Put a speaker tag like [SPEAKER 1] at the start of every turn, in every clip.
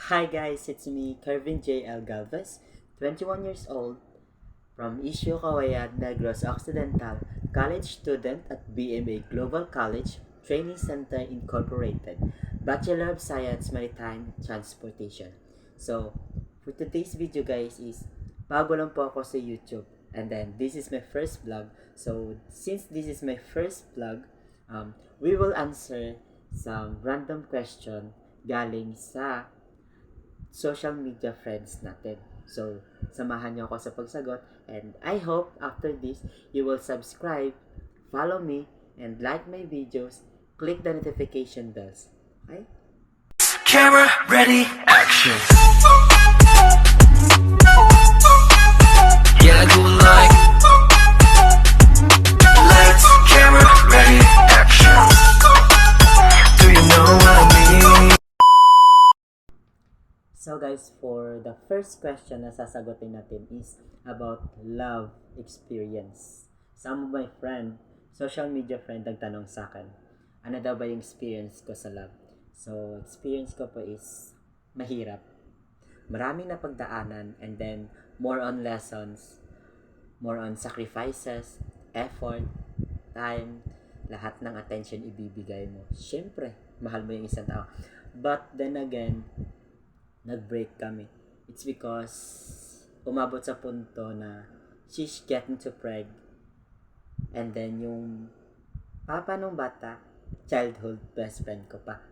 [SPEAKER 1] Hi guys, it's me, Kervin J. L. Galvez, 21 years old, from Isyo Kawayan, Negros Occidental, college student at BMA Global College Training Center Incorporated, Bachelor of Science Maritime Transportation. So, for today's video guys is, bago lang po ako sa YouTube, and then this is my first vlog. So, since this is my first vlog, we will answer some random question galing sa social media friends natin. So, samahan niyo ako sa pagsagot, and I hope after this, you will subscribe, follow me, and like my videos, click the notification bells. Okay?
[SPEAKER 2] Camera ready, action. Yeah, go like. Lights, camera ready, action. Do you know what I mean?
[SPEAKER 1] So guys, for the first question na sasagutin natin is about love experience. Some of my friend, social media friend, nagtanong sa akin, ano daw ba yung experience ko sa love? So, experience ko po is mahirap. Maraming napagdaanan, and then more on lessons, more on sacrifices, effort, time, lahat ng attention ibibigay mo. Siyempre, mahal mo yung isang tao. But then again, nag-break kami. It's because umabot sa punto na she's getting to preg, and then yung papa nung bata, childhood best friend ko pa.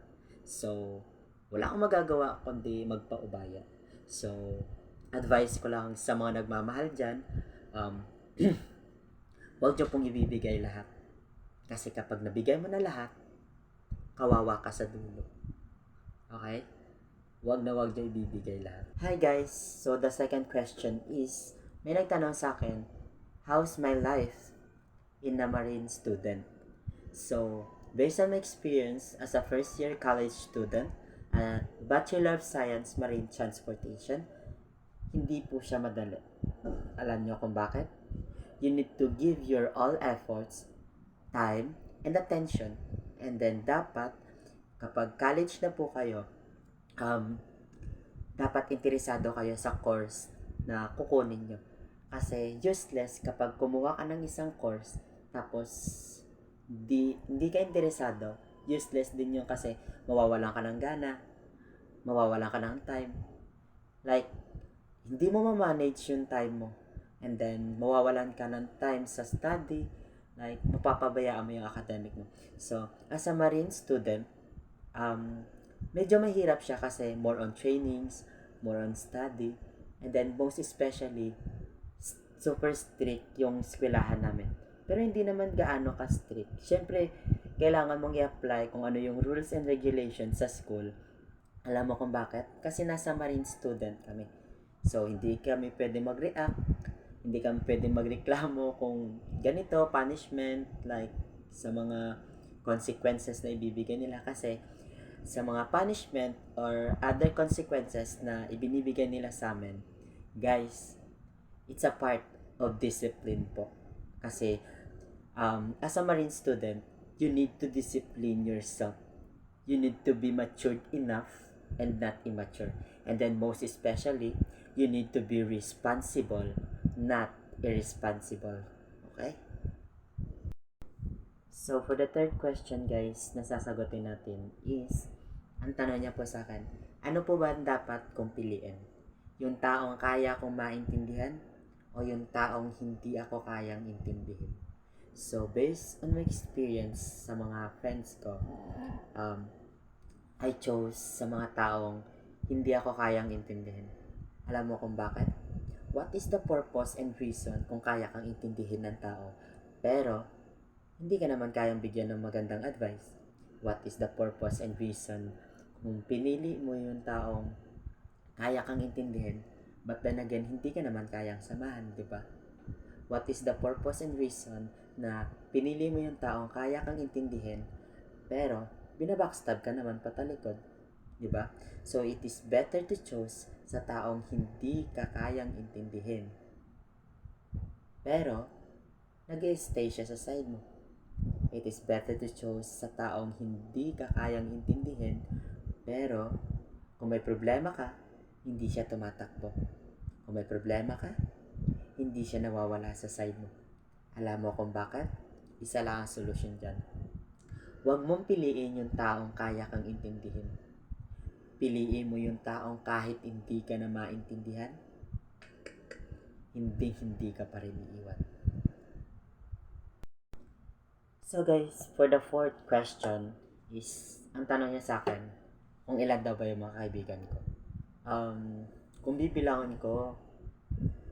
[SPEAKER 1] So, wala akong magagawa kundi magpaubaya. So, advice ko lang sa mga nagmamahal dyan, huwag nyo pong ibibigay lahat. Kasi kapag nabigay mo na lahat, kawawa ka sa dulo. Okay? Wag na wag nyo ibibigay lahat. Hi guys! So the second question is, may nagtanong sa akin, how's my life in a marine student? So, based on my experience as a first year college student, Bachelor of Science Marine Transportation, hindi po siya madali. Alam nyo kung bakit? You need to give your all efforts, time, and attention. And then dapat, kapag college na po kayo, dapat interesado kayo sa course na kukunin nyo. Kasi useless kapag kumuha ka ng isang course, tapos hindi ka interesado, useless din yun kasi mawawalan ka ng gana, mawawalan ka ng time. Like, hindi mo ma-manage yung time mo. And then, mawawalan ka ng time sa study. Like, mapapabayaan mo yung academic mo. So, as a marine student, medyo mahirap siya kasi more on trainings, more on study, and then most especially, super strict yung eskwelahan namin. Pero hindi naman gaano ka-strict. Siyempre, kailangan mong i-apply kung ano yung rules and regulations sa school. Alam mo kung bakit? Kasi nasa marine student kami. So, hindi kami pwede mag-react, hindi kami pwede magreklamo kung ganito, punishment, like sa mga consequences na ibibigay nila. Kasi sa mga punishment or other consequences na ibinibigay nila sa amin, guys, it's a part of discipline po. Kasi as a marine student, you need to discipline yourself. You need to be matured enough and not immature. And then most especially, you need to be responsible, not irresponsible. Okay? So, for the third question, guys, na sasagutin natin is, ang tanong niya po sa akin, ano po ba dapat kong piliin? Yung taong kaya kong maintindihan o yung taong hindi ako kayang intindihin? So, based on my experience sa mga friends ko, I chose sa mga taong hindi ako kayang intindihin. Alam mo kung bakit? What is the purpose and reason kung kaya kang intindihin ng tao, pero hindi ka naman kayang bigyan ng magandang advice? What is the purpose and reason kung pinili mo yung taong kaya kang intindihin, but then again, hindi ka naman kayang samahan, di ba? What is the purpose and reason na pinili mo yung taong kaya kang intindihin, pero binabackstab ka naman patalikod, di ba? So, it is better to choose sa taong hindi ka kayang intindihin, pero nag-stay siya sa side mo. It is better to choose sa taong hindi ka kayang intindihin, pero Kung may problema ka, hindi siya tumatakbo. Kung may problema ka, hindi siya nawawala sa side mo. Alam mo kung bakit? Isa lang ang solusyon dyan. Huwag mong piliin yung taong kaya kang intindihin. Piliin mo yung taong kahit hindi ka na maintindihan, hindi ka pa rin iiwan. So guys, for the fourth question is, ang tanong niya sa akin, kung ilan daw ba yung mga kaibigan ko. Kung bibilangin ko,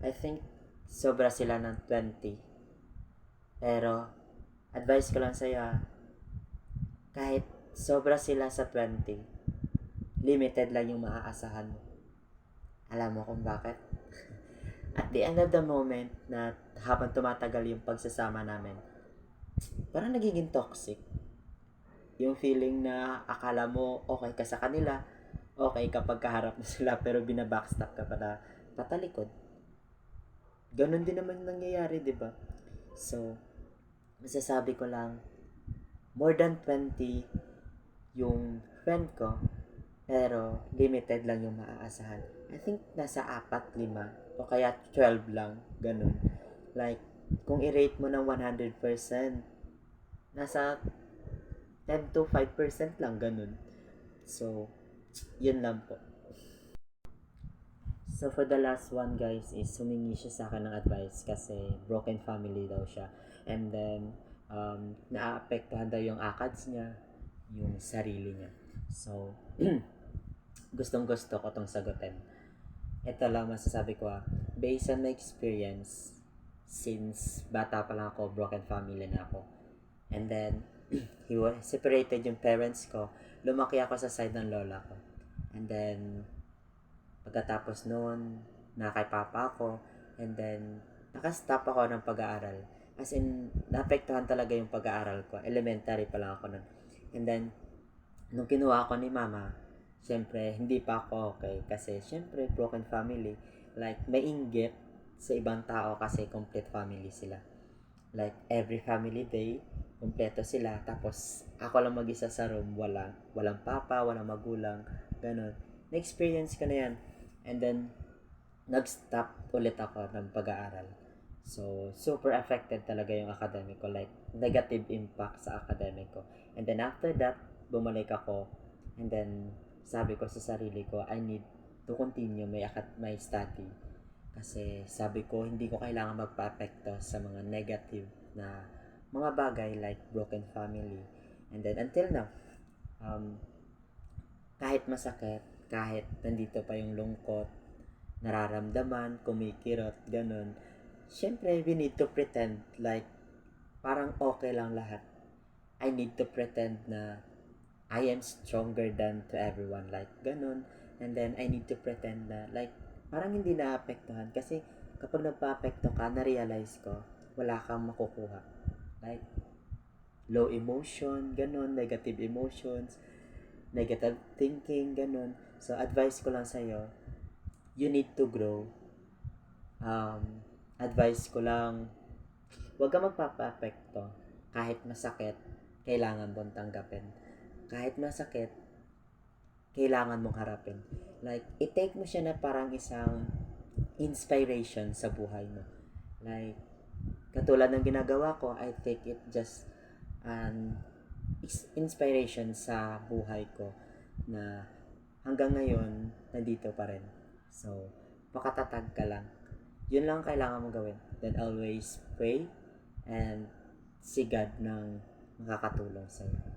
[SPEAKER 1] I think sobra sila ng 20. Pero, advice ko lang sa'yo, kahit sobra sila sa 20, limited lang yung maaasahan mo. Alam mo kung bakit? At the end of the moment na habang tumatagal yung pagsasama namin, parang nagiging toxic. Yung feeling na akala mo okay ka sa kanila, okay kapag kaharap mo sila, pero binabackstab ka pala patalikod. Ganon din naman nangyayari, di ba? So, masasabi ko lang, more than 20 yung friend ko, pero limited lang yung maaasahan. I think nasa 4, 5, o kaya 12 lang, ganun. Like, kung i-rate mo ng 100%, nasa 10 to 5% lang, ganun. So, yun lang po. So, for the last one, guys, is humingi siya sa akin ng advice kasi broken family daw siya. And then, naapektuhan daw yung akads niya, yung sarili niya. So, gustong gusto ko tong sagutin. Ito lang masasabi ko, based on my experience, since bata pa lang ako, broken family na ako. And then, separated yung parents ko. Lumaki ako sa side ng lola ko. And then, pagkatapos noon, nakay papa ako. And then, nakastop ako ng pag-aaral. As in, naapektuhan talaga yung pag-aaral ko. Elementary pa lang ako nun. And then, nung kinuha ako ni mama, syempre, hindi pa ako okay. Kasi, syempre, broken family. Like, may inggit sa ibang tao kasi complete family sila. Like, every family day, kompleto sila. Tapos, ako lang mag-isa sa room. Walang papa, walang magulang. Ganon. Na-experience ko na yan. And then, nag-stop ulit ako ng pag-aaral. So, super affected talaga yung academic ko. Like, negative impact sa academic ko. And then, after that, bumalik ako. And then, sabi ko sa sarili ko, I need to continue my study. Kasi sabi ko, hindi ko kailangan magpa-apekto sa mga negative na mga bagay like broken family. And then, until now, kahit masakit, kahit nandito pa yung lungkot, nararamdaman, kumikirot, ganun, syempre, we need to pretend like parang okay lang lahat. I need to pretend na I am stronger than to everyone, like ganun. And then, I need to pretend na like parang hindi naapektuhan kasi kapag nagpa-apekto ka, na-realize ko, wala kang makukuha. Like, low emotion, ganun, negative emotions, negative thinking, ganun. So, advice ko lang sa'yo, you need to grow. Advice ko lang, huwag ka magpapa-apekto. Kahit masakit, kailangan mong tanggapin. Kahit masakit, kailangan mong harapin. Like, i-take mo siya na parang isang inspiration sa buhay mo. Like, katulad ng ginagawa ko, I take it just an inspiration sa buhay ko na hanggang ngayon, nandito pa rin. So, pakatatag ka lang. Yun lang kailangan mong gawin. Then always pray and see God ng makakatulong sa'yo.